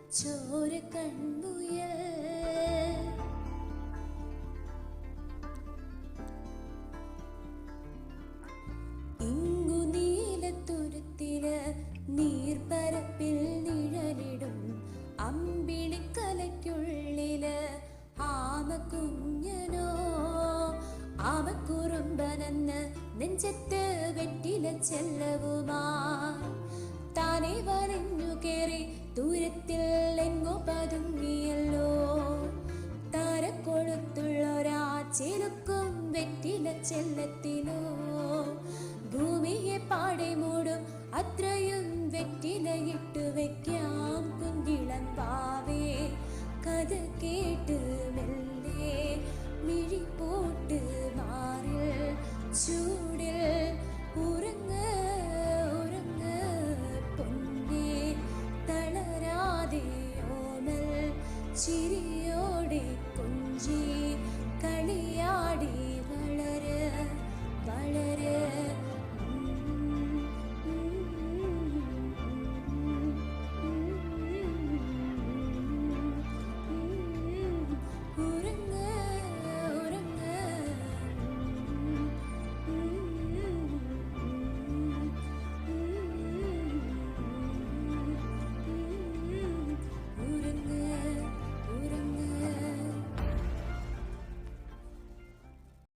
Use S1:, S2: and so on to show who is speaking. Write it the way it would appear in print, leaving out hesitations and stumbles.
S1: ചോര കൺമുയൽ ഇങ്ങു നീലത്തുരുത്തില് നീർപ്പരപ്പിൽ നിഴലിടും അമ്പിളിക്കലയ്ക്കുള്ളില് ആമക്കുഞ്ഞനോ ആമക്കുറുമ്പനെന്ന് നെഞ്ചത്ത് വെറ്റില ചെല്ലവുമാ താനെ വലിഞ്ഞു കേറി ദൂരത്തിൽ എങ്ങോ പതുങ്ങിയല്ലോ താരക്കൊളുത്തുള്ളൊരാ ചെലുക്കും വെറ്റില ചെല്ലത്തിനോ ഭൂമിയെ പാടെ മൂടും അത്രയും വെറ്റിലയിട്ടു വെക്കാം കുഞ്ഞിളം പാവേ കഥ കേട്ട് മെല്ലെ മിഴിപ്പോട്ട് മാറിൽ ചൂടിൽ ഉറങ്ങ് ഉറങ്ങ് പൊന്നേ തളരാതെ ഓമൽ ചിരി